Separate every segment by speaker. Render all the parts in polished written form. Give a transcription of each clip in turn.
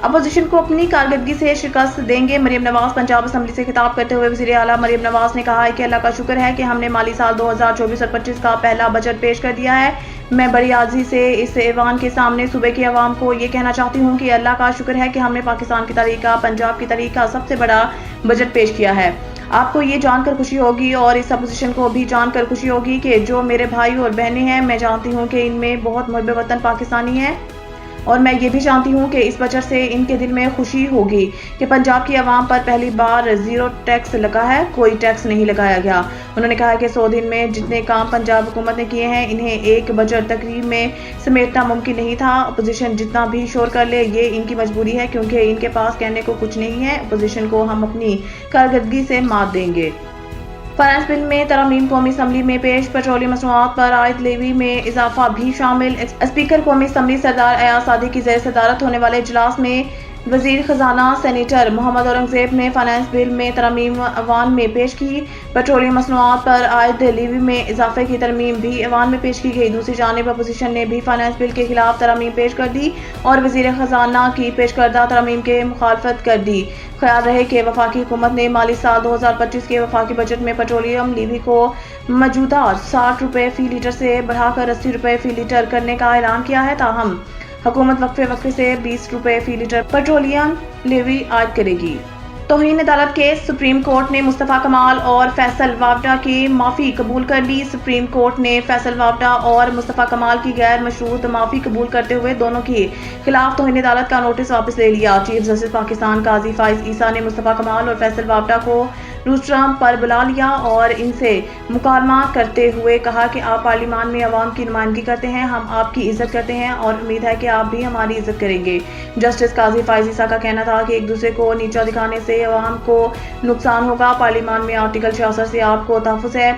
Speaker 1: Opposition کو اپنی کارکردگی سے شکست دیں گے۔ مریم نواز پنجاب اسمبلی سے خطاب کرتے ہوئے وزیر اعلیٰ مریم نواز نے کہا ہے کہ اللہ کا شکر ہے کہ ہم نے مالی سال 2024 اور 25 کا پہلا بجٹ پیش کر دیا ہے۔ میں بڑی عاجزی سے اس ایوان کے سامنے صوبے کی عوام کو یہ کہنا چاہتی ہوں کہ اللہ کا شکر ہے کہ ہم نے پاکستان کی تاریخ کا، پنجاب کی تاریخ کا سب سے بڑا بجٹ پیش کیا ہے۔ آپ کو یہ جان کر خوشی ہوگی اور اس اپوزیشن کو بھی جان کر خوشی ہوگی کہ جو میرے بھائی اور بہنیں ہیں، میں جانتی ہوں کہ ان میں بہت محب وطن پاکستانی ہیں، اور میں یہ بھی جانتی ہوں کہ اس بجٹ سے ان کے دل میں خوشی ہوگی کہ پنجاب کی عوام پر پہلی بار زیرو ٹیکس لگا ہے، کوئی ٹیکس نہیں لگایا گیا۔ انہوں نے کہا کہ 100 دن میں جتنے کام پنجاب حکومت نے کیے ہیں، انہیں ایک بجٹ تقریب میں سمیٹنا ممکن نہیں تھا۔ اپوزیشن جتنا بھی شور کر لے، یہ ان کی مجبوری ہے کیونکہ ان کے پاس کہنے کو کچھ نہیں ہے۔ اپوزیشن کو ہم اپنی کارکردگی سے مات دیں گے۔ فائنانس بل میں ترامیم قومی اسمبلی میں پیش، پیٹرولیم مصنوعات پر عائد لیوی میں اضافہ بھی شامل۔ اسپیکر قومی اسمبلی سردار ایاز صادق کی زیر صدارت ہونے والے اجلاس میں وزیر خزانہ سینیٹر محمد اورنگزیب نے فائنانس بل میں ترامیم ایوان میں پیش کی۔ پیٹرولیم مصنوعات پر عائد لیوی میں اضافے کی ترمیم بھی ایوان میں پیش کی گئی۔ دوسری جانب اپوزیشن نے بھی فائنانس بل کے خلاف ترامیم پیش کر دی اور وزیر خزانہ کی پیش کردہ ترامیم کے مخالفت کر دی۔ خیال رہے کہ وفاقی حکومت نے مالی سال 2025 کے وفاقی بجٹ میں پیٹرولیم لیوی کو موجودہ 60 روپے فی لیٹر سے بڑھا کر 80 روپے فی لیٹر کرنے کا اعلان کیا ہے، تاہم حکومت وقفے سے 20 روپے فی لیٹر پیٹرولیم لیوی عائد کرے گی۔ توہین عدالت کیس، سپریم کورٹ نے مصطفیٰ کمال اور فیصل وابڈا کی معافی قبول کر لی۔ سپریم کورٹ نے فیصل وابڈا اور مصطفیٰ کمال کی غیر مشروط معافی قبول کرتے ہوئے دونوں کے خلاف توہین عدالت کا نوٹس واپس لے لیا۔ چیف جسٹس پاکستان قاضی فائز عیسیٰ نے مصطفیٰ کمال اور فیصل وابڈا کو روسٹرم پر بلا لیا اور ان سے مکالمہ کرتے ہوئے کہا کہ آپ پارلیمان میں عوام کی نمائندگی کرتے ہیں، ہم آپ کی عزت کرتے ہیں اور امید ہے کہ آپ بھی ہماری عزت کریں گے۔ جسٹس قاضی فائز عیسیٰ کا کہنا تھا کہ ایک دوسرے کو نیچا دکھانے سے عوام کو نقصان ہوگا۔ پارلیمان میں آرٹیکل 66 سے آپ کو تحفظ ہے،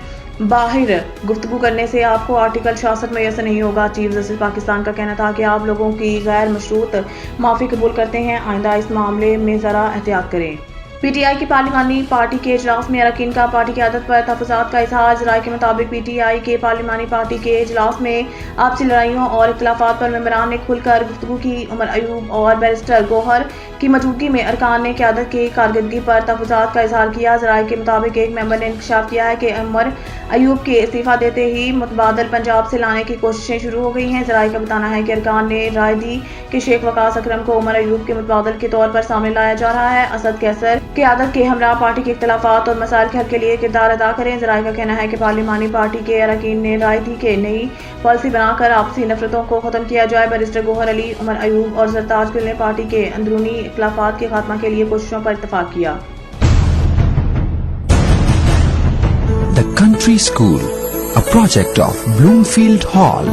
Speaker 1: باہر گفتگو کرنے سے آپ کو آرٹیکل 66 میسر نہیں ہوگا۔ چیف جسٹس پاکستان کا کہنا تھا کہ آپ لوگوں کی غیر مشروط معافی قبول کرتے ہیں، آئندہ اس معاملے میں ذرا احتیاط کریں۔ پی ٹی آئی کی پارلیمانی پارٹی کے اجلاس میں اراکین کا پارٹی قیادت پر تحفظات کا اظہار۔ ذرائع کے مطابق پی ٹی آئی کے پارلیمانی پارٹی کے اجلاس میں آپسی لڑائیوں اور اختلافات پر ممبران نے کھل کر گفتگو کی۔ عمر ایوب اور بیرسٹر گوہر کی موجودگی میں ارکان نے قیادت کی کارکردگی پر تحفظات کا اظہار کیا۔ ذرائع کے مطابق ایک ممبر نے انکشاف کیا ہے کہ عمر ایوب کے استعفیٰ دیتے ہی متبادل پنجاب سے لانے کی کوششیں شروع ہو گئی ہیں۔ ذرائع کا بتانا ہے کہ ارکان نے رائے دی کہ شیخ وقاص اکرم کو عمر ایوب کے متبادل کے طور پر سامنے لایا جا رہا ہے۔ اسد قیصر قیادت کے ہمراہ پارٹی کے اختلافات اور مسائل کے حل کے لیے کردار ادا کریں۔ ذرائع کا کہنا ہے کہ پارلیمانی پارٹی کے اراکین نے رائے دی کہ نئی پالیسی بنا کر آپسی نفرتوں کو ختم کیا جائے۔ بیرسٹر گوہر علی، عمر ایوب اور سرتاج گل نے پارٹی کے اندرونی اختلافات کے خاتمہ کے لیے کوششوں پر اتفاق کیا۔
Speaker 2: The Country School, a project of Bloomfield Hall.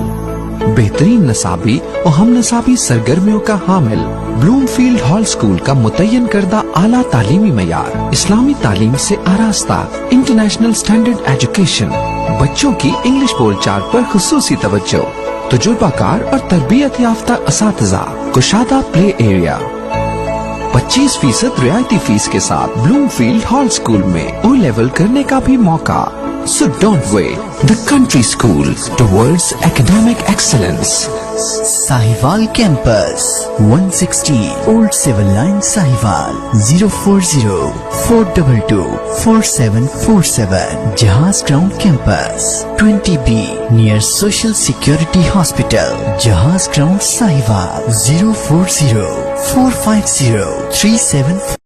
Speaker 2: بہترین نصابی اور ہم نصابی سرگرمیوں کا حامل بلومفیلڈ ہال اسکول کا متعین کردہ اعلیٰ تعلیمی معیار، اسلامی تعلیم سے آراستہ، انٹرنیشنل سٹینڈرڈ ایجوکیشن، بچوں کی انگلش بول چال پر خصوصی توجہ، تجربہ کار اور تربیت یافتہ اساتذہ، کشادہ پلے ایریا، 25% رعایتی فیس کے ساتھ بلومفیلڈ ہال اسکول میں او لیول کرنے کا بھی موقع۔ So don't wait. The Country School towards academic excellence.
Speaker 3: Sahiwal Campus, 160 Old Civil Line, Sahiwal, 040-422-4747. Jahaz Ground Campus, 20B near Social Security Hospital, Jahaz Ground, Sahiwal, 040-450-37